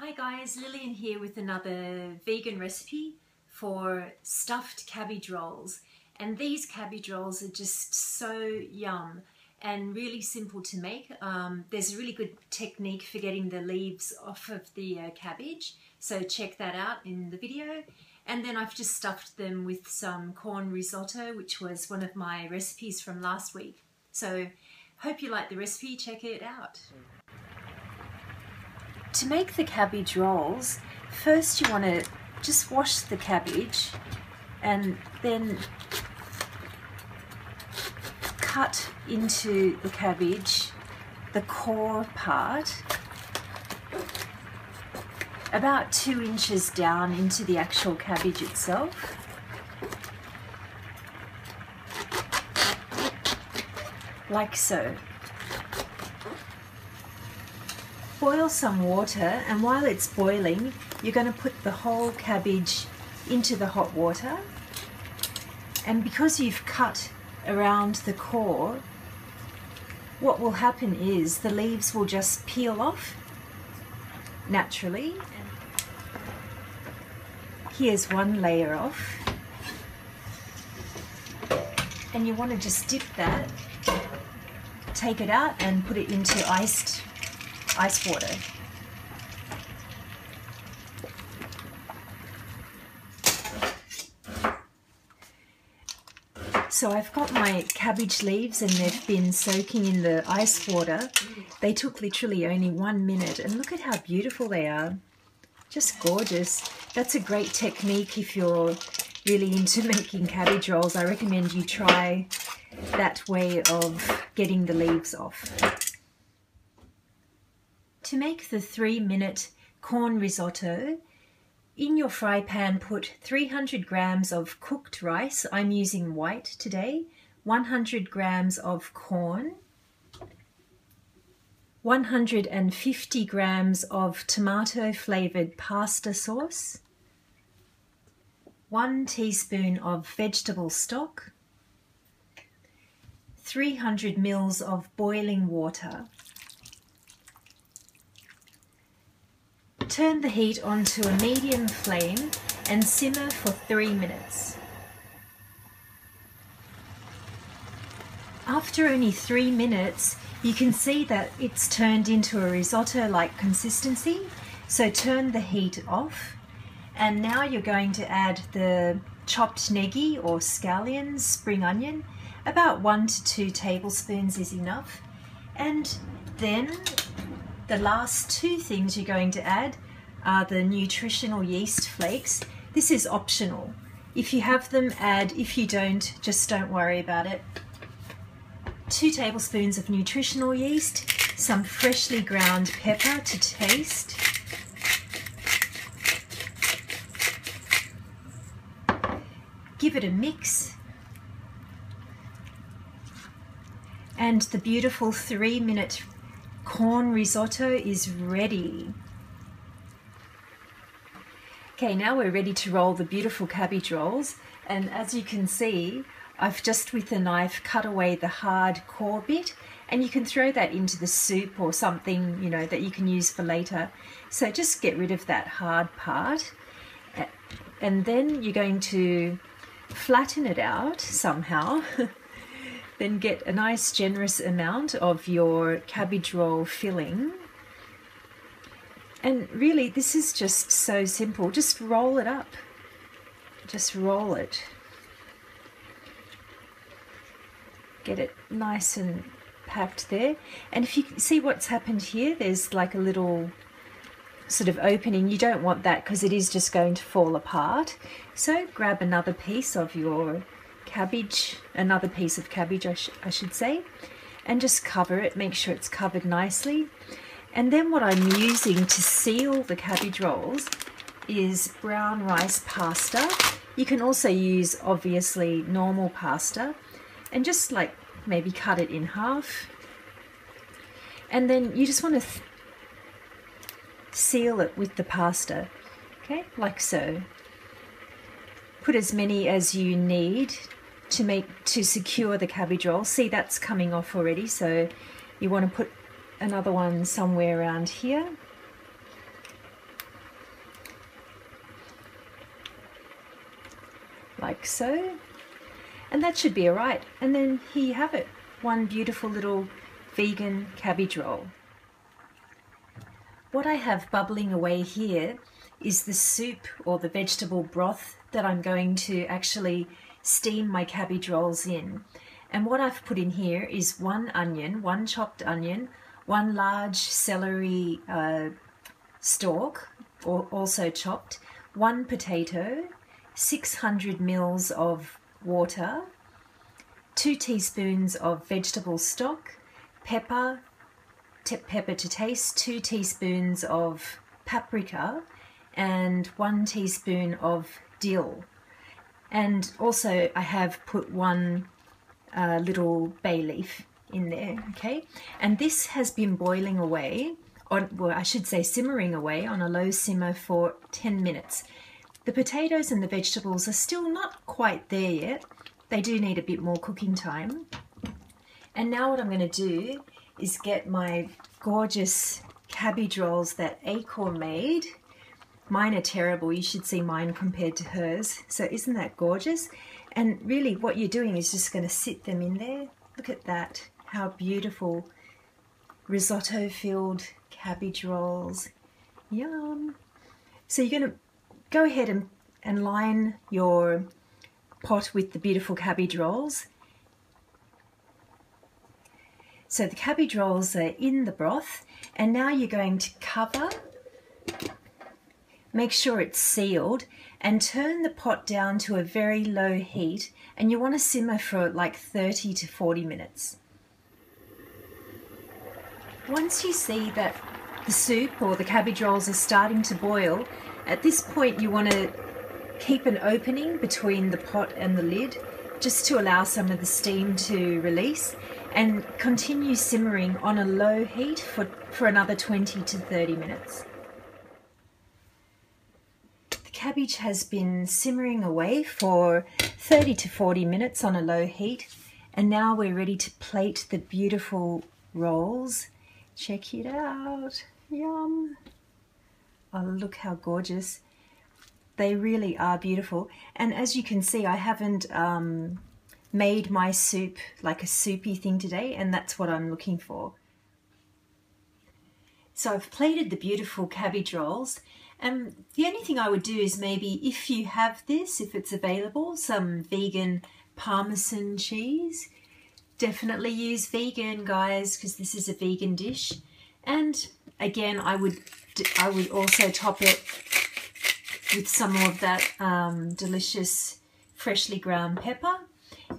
Hi guys, Lillian here with another vegan recipe for stuffed cabbage rolls. And these cabbage rolls are just so yum and really simple to make. There's a really good technique for getting the leaves off of the cabbage, so check that out in the video. And then I've just stuffed them with some corn risotto, which was one of my recipes from last week. So hope you like the recipe, check it out. To make the cabbage rolls, first you want to just wash the cabbage and then cut into the cabbage the core part about 2 inches down into the actual cabbage itself. Like so. Boil some water, and while it's boiling you're going to put the whole cabbage into the hot water, and because you've cut around the core, what will happen is the leaves will just peel off naturally. Here's one layer off, and you want to just dip that, take it out and put it into ice water. So I've got my cabbage leaves and they've been soaking in the ice water. They took literally only 1 minute, and look at how beautiful they are. Just gorgeous. That's a great technique if you're really into making cabbage rolls. I recommend you try that way of getting the leaves off. To make the 3-minute corn risotto, in your fry pan put 300 grams of cooked rice. I'm using white today. 100 grams of corn. 150 grams of tomato flavored pasta sauce. 1 teaspoon of vegetable stock. 300 ml of boiling water. Turn the heat onto a medium flame and simmer for 3 minutes. After only 3 minutes, you can see that it's turned into a risotto-like consistency, so turn the heat off. And now you're going to add the chopped negi or scallions, spring onion. About 1 to 2 tablespoons is enough. And then the last 2 things you're going to add are the nutritional yeast flakes. This is optional. If you have them, add. If you don't, just don't worry about it. 2 tablespoons of nutritional yeast, some freshly ground pepper to taste, give it a mix, and the beautiful 3-minute corn risotto is ready. Okay, now we're ready to roll the beautiful cabbage rolls, and as you can see, I've just with a knife cut away the hard core bit, and you can throw that into the soup or something, you know, that you can use for later. So just get rid of that hard part, and then you're going to flatten it out somehow. Then get a nice generous amount of your cabbage roll filling. And really, this is just so simple. Just roll it up. Just roll it. Get it nice and packed there. And if you see what's happened here, there's like a little sort of opening. You don't want that because it is just going to fall apart. So grab another piece of your cabbage, another piece of cabbage I should say, and just cover it. Make sure it's covered nicely. And then what I'm using to seal the cabbage rolls is brown rice pasta. You can also use obviously normal pasta, and just like maybe cut it in half. And then you just want to seal it with the pasta, okay, like so. Put as many as you need to secure the cabbage roll. See, that's coming off already, so you want to put another one somewhere around here. like so. And that should be all right. And then here you have it, one beautiful little vegan cabbage roll. What I have bubbling away here is the soup or the vegetable broth that I'm going to actually steam my cabbage rolls in. And what I've put in here is one onion, one chopped onion, one large celery stalk, or also chopped, one potato, 600 mils of water, 2 teaspoons of vegetable stock, pepper to taste, 2 teaspoons of paprika, and 1 teaspoon of dill. And also I have put one little bay leaf in there, okay? And this has been boiling away, well, I should say simmering away on a low simmer for 10 minutes. The potatoes and the vegetables are still not quite there yet. They do need a bit more cooking time. And now what I'm going to do is get my gorgeous cabbage rolls that Acorn made. Mine are terrible. You should see mine compared to hers. So isn't that gorgeous? And really what you're doing is just going to sit them in there. Look at that. How beautiful. Risotto filled cabbage rolls. Yum. So you're going to go ahead and line your pot with the beautiful cabbage rolls. So the cabbage rolls are in the broth, and now you're going to cover, make sure it's sealed, and turn the pot down to a very low heat, and you want to simmer for like 30 to 40 minutes. Once you see that the soup or the cabbage rolls are starting to boil, at this point you want to keep an opening between the pot and the lid just to allow some of the steam to release, and continue simmering on a low heat for another 20 to 30 minutes. The cabbage has been simmering away for 30 to 40 minutes on a low heat, and now we're ready to plate the beautiful rolls. Check it out. Yum. Oh, look how gorgeous. They really are beautiful. And as you can see, I haven't made my soup like a soupy thing today, and that's what I'm looking for. So I've plated the beautiful cabbage rolls, and the only thing I would do is maybe, if you have this, if it's available, some vegan Parmesan cheese. Definitely use vegan, guys, because this is a vegan dish. And again, I would also top it with some more of that delicious freshly ground pepper.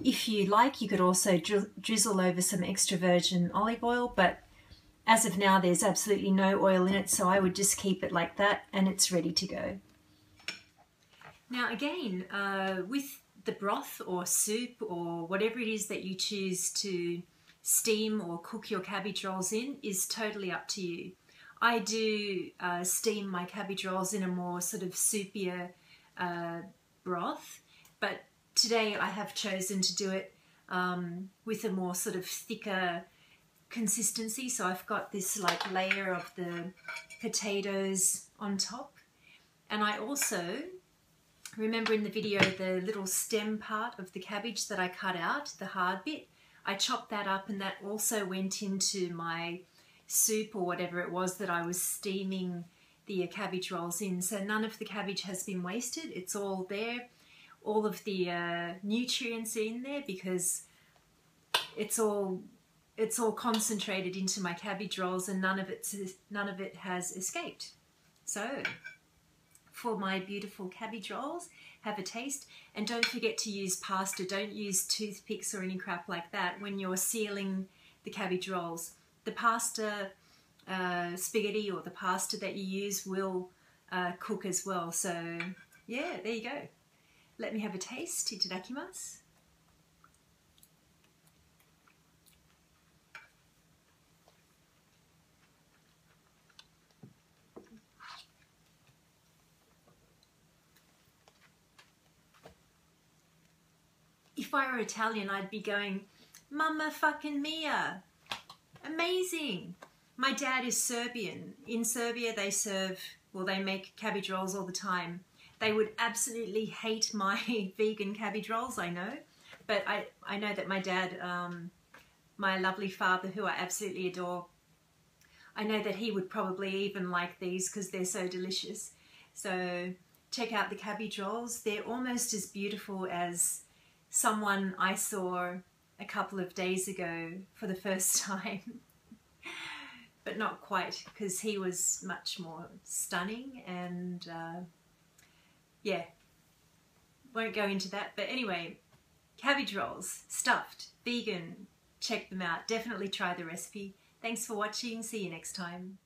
If you like, you could also drizzle over some extra virgin olive oil, but as of now there's absolutely no oil in it, so I would just keep it like that and it's ready to go. Now again, with the broth or soup or whatever it is that you choose to steam or cook your cabbage rolls in is totally up to you. I do steam my cabbage rolls in a more sort of soupier broth, but today I have chosen to do it with a more sort of thicker consistency. So I've got this like layer of the potatoes on top, and I also remember in the video the little stem part of the cabbage that I cut out, the hard bit. I chopped that up, and that also went into my soup or whatever it was that I was steaming the cabbage rolls in. So none of the cabbage has been wasted. It's all there. All of the nutrients are in there because it's all concentrated into my cabbage rolls, and none of it has escaped. So for my beautiful cabbage rolls, have a taste, and don't forget to use pasta. Don't use toothpicks or any crap like that when you're sealing the cabbage rolls. The pasta spaghetti or the pasta that you use will cook as well. So yeah, there you go. Let me have a taste. Itadakimasu. If I were Italian, I'd be going, Mamma fucking mia! Amazing! My dad is Serbian. In Serbia, they make cabbage rolls all the time. They would absolutely hate my vegan cabbage rolls, I know. But I know that my dad, my lovely father, who I absolutely adore, I know that he would probably even like these because they're so delicious. So check out the cabbage rolls. They're almost as beautiful as someone I saw a couple of days ago for the first time. But not quite, because he was much more stunning, and yeah, won't go into that. But anyway, cabbage rolls, stuffed, vegan, check them out. Definitely try the recipe. Thanks for watching. See you next time.